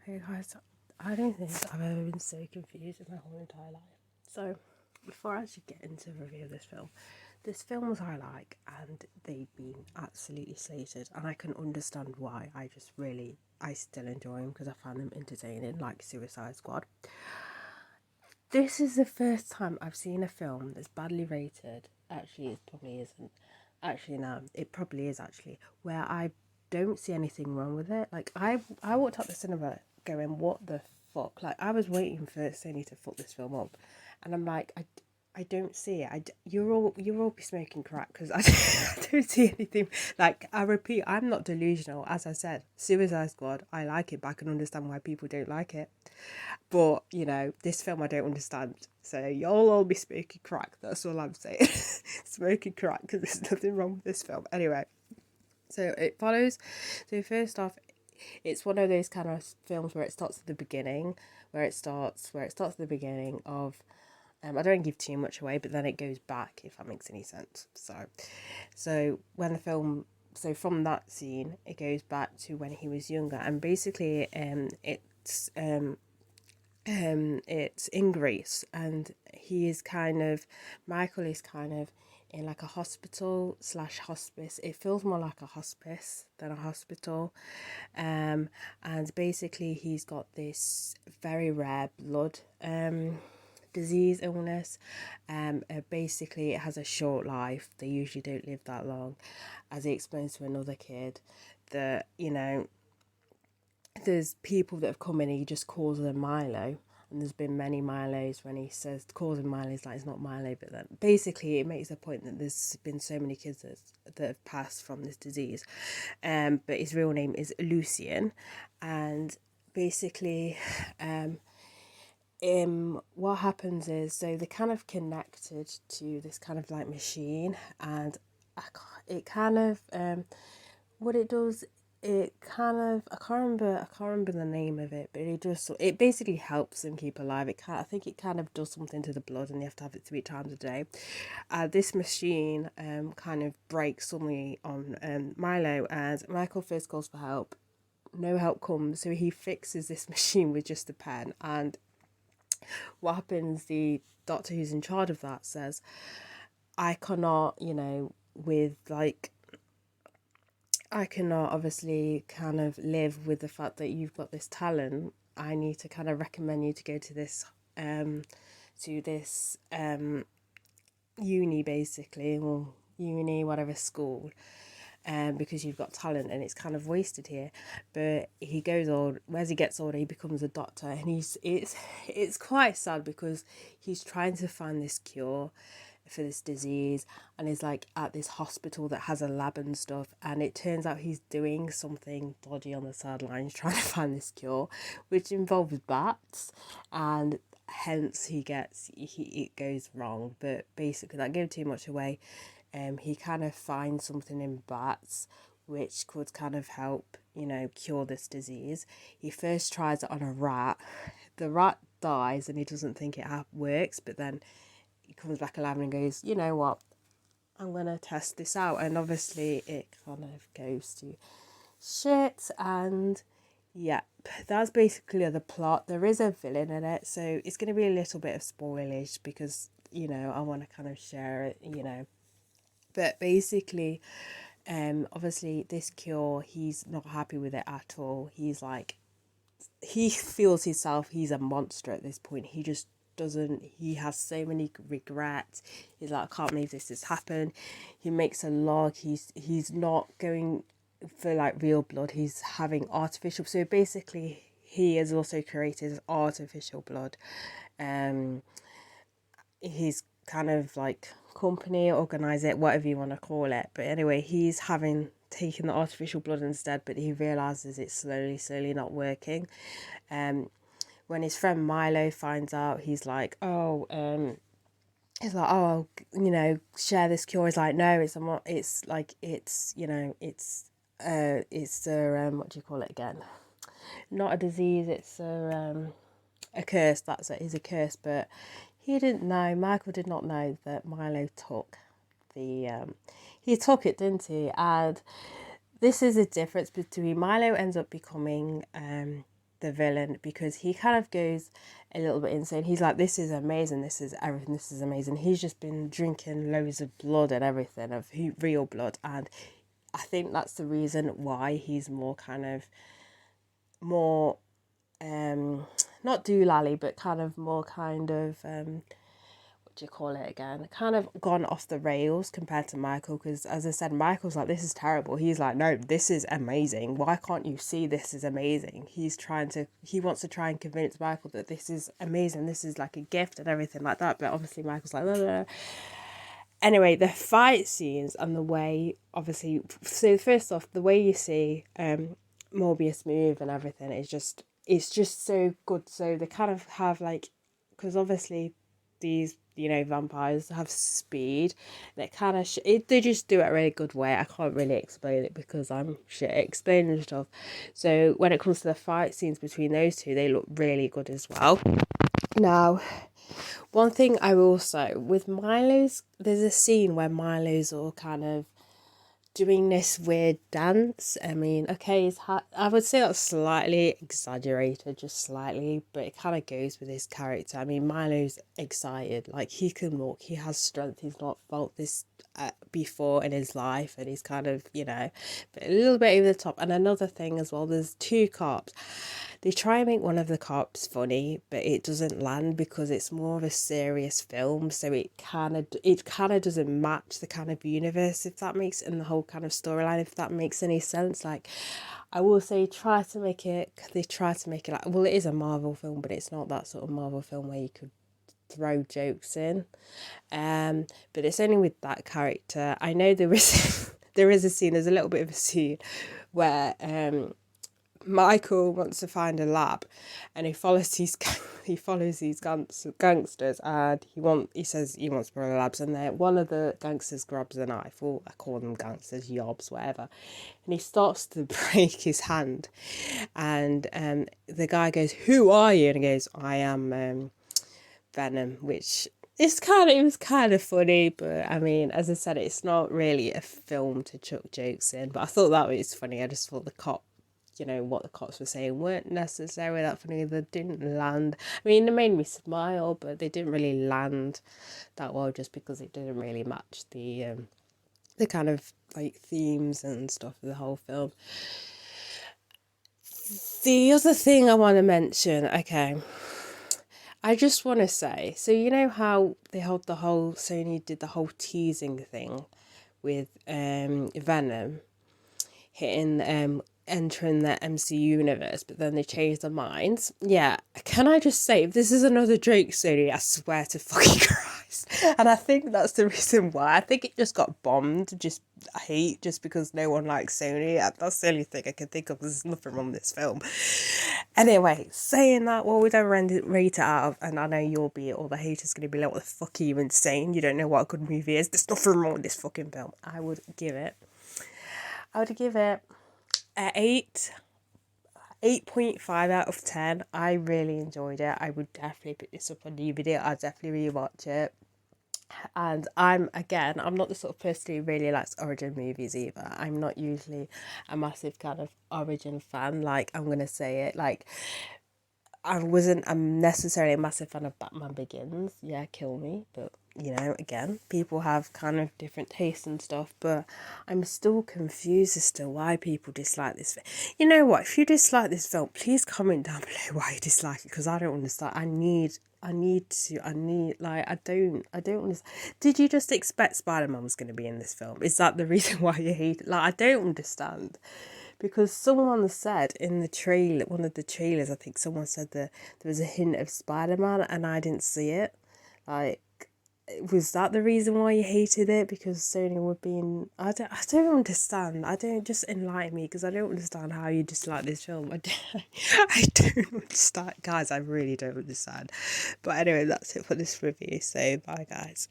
Hey guys, I don't think I've ever been so confused in my whole entire life. So, before I actually get into the review of this films I like, and they've been absolutely slated, and I can understand why. I still enjoy them because I find them entertaining, like Suicide Squad. This is the first time I've seen a film that's badly rated. Actually, it probably isn't. Actually, no, it probably is actually, where I don't see anything wrong with it. Like, I walked out the cinema going, what the fuck? Like, I was waiting for Sony to fuck this film up. And I'm like, I don't see it. You're all be smoking crack because I don't see anything. Like, I repeat, I'm not delusional. As I said, Suicide Squad, I like it, but I can understand why people don't like it. But, this film I don't understand. So y'all all be smoking crack. That's all I'm saying. Smoking crack because there's nothing wrong with this film. Anyway, so it follows. So first off, it's one of those kind of films where it starts at the beginning, where it starts at the beginning of. I don't give too much away, but then it goes back, if that makes any sense. So when the film, so from that scene, it goes back to when he was younger, and basically, it's in Greece, and Michael is kind of in like a hospital slash hospice. It feels more like a hospice than a hospital. And basically he's got this very rare blood disease illness. Basically it has a short life. They usually don't live that long. As he explains to another kid that, there's people that have come in and he just calls them Milo. And there's been many Milos when he says calls him Milo, it's like it's not Milo, but then basically it makes a point that there's been so many kids that have passed from this disease. But his real name is Lucian, and basically, what happens is, so they're kind of connected to this kind of like machine, and it kind of what it does, it kind of, I can't remember the name of it, but it basically helps them keep alive. I think it kind of does something to the blood, and they have to have it 3 times a day. This machine kind of breaks suddenly on Milo, and Michael first calls for help. No help comes, so he fixes this machine with just a pen. And what happens, the doctor who's in charge of that says, I cannot, with like, I cannot obviously kind of live with the fact that you've got this talent. I need to kind of recommend you to go to this um to this uni, basically, or uni, whatever school, because you've got talent and it's kind of wasted here. But he goes old. As he gets older, he becomes a doctor, and it's quite sad because he's trying to find this cure for this disease, and is like at this hospital that has a lab and stuff, and it turns out he's doing something dodgy on the sidelines trying to find this cure, which involves bats, and hence it goes wrong. But basically, that gave too much away. He kind of finds something in bats which could kind of help, cure this disease. He first tries it on a rat. The rat dies and he doesn't think it works, but then he comes back alive and goes, you know what, I'm going to test this out. And obviously it kind of goes to shit, and yeah, that's basically the plot. There is a villain in it, so it's going to be a little bit of spoilage because, I want to kind of share it, But basically, obviously this cure, he's not happy with it at all. He feels himself, he's a monster at this point. He just doesn't, he has so many regrets. He's like, I can't believe this has happened. He makes a log. He's not going for like real blood. He's having artificial. So basically, he has also created artificial blood. He's kind of like company, organize it, whatever you want to call it. But anyway, he's having taken the artificial blood instead, but he realizes it's slowly not working. When his friend Milo finds out, he's like, share this cure. He's like, no, it's what do you call it again? Not a disease, it's a curse. That's it. He's a curse, but he didn't know. Michael did not know that Milo took he took it, didn't he? And this is a difference between Milo ends up becoming the villain, because he kind of goes a little bit insane. He's like, this is amazing, this is everything, this is amazing. He's just been drinking loads of blood and everything, of real blood, and I think that's the reason why he's more kind of more not doolally, but kind of more kind of what do you call it again, kind of gone off the rails compared to Michael. Because as I said, Michael's like, this is terrible. He's like, no, this is amazing, why can't you see this is amazing? He wants to try and convince Michael that this is amazing, this is like a gift and everything like that, but obviously Michael's like, blah, blah, blah. Anyway, the fight scenes and the way, obviously, so first off, the way you see Morbius move and everything is just, it's just so good. So they kind of have like, because obviously these, you know, vampires have speed, and it kind of they just do it a really good way. I can't really explain it because I'm shit at explaining stuff. So when it comes to the fight scenes between those two, they look really good as well. Now, one thing I will say with Milo's, there's a scene where Milo's all kind of doing this weird dance. I mean, okay, I would say that's slightly exaggerated, just slightly, but it kind of goes with his character. I mean, Milo's excited, like he can walk, he has strength, he's not felt this before in his life, and he's kind of, you know, but a little bit over the top. And another thing as well, there's two cops. They try and make one of the cops funny, but it doesn't land because it's more of a serious film, so it kind of doesn't match the kind of universe, if that makes, and the whole kind of storyline, if that makes any sense. Like, I will say, they try to make it like, well, it is a Marvel film, but it's not that sort of Marvel film where you could throw jokes in, but it's only with that character. I know there is there's a little bit of a scene where Michael wants to find a lab, and he follows these gangsters, and he says he wants to borrow labs, and then one of the gangsters grabs a knife, or I call them gangsters, yobs, whatever, and he starts to break his hand, and the guy goes, "Who are you?" And he goes, "I am Venom," which it was kind of funny, but I mean, as I said, it's not really a film to chuck jokes in, but I thought that was funny. I just thought what the cops were saying weren't necessarily that funny. They didn't land. I mean, they made me smile, but they didn't really land that well, just because it didn't really match the kind of like themes and stuff of the whole film. The other thing I want to mention, okay, I just want to say, so you know how Sony did the whole teasing thing with Venom hitting entering the MCU universe, but then they changed their minds. Yeah, can I just say, if this is another joke, Sony, I swear to fucking Christ. And I think that's the reason why. I think it just got bombed, just because no one likes Sony. That's the only thing I can think of. There's nothing wrong with this film. Anyway, saying that, what would I rate it out of? And I know all the haters going to be like, what the fuck are you, insane? You don't know what a good movie is. There's nothing wrong with this fucking film. I would give it at 8.5 out of 10. I really enjoyed it. I would definitely pick this up on DVD. I'd definitely rewatch it. And I'm not the sort of person who really likes origin movies either. I'm not usually a massive kind of origin fan. Like, I'm going to say it, like, I'm necessarily a massive fan of Batman Begins. Yeah, kill me. But, you know, again, people have kind of different tastes and stuff. But I'm still confused as to why people dislike this. You know what? If you dislike this film, please comment down below why you dislike it. Because I don't understand. I don't understand. Did you just expect Spider-Man was going to be in this film? Is that the reason why you hate it? Like, I don't understand. Because someone said in the trailer, one of the trailers, I think someone said that there was a hint of Spider-Man and I didn't see it. Like, was that the reason why you hated it? Because Sony were being... I don't understand. Just enlighten me, because I don't understand how you dislike this film. I don't understand. Guys, I really don't understand. But anyway, that's it for this review. So, bye guys.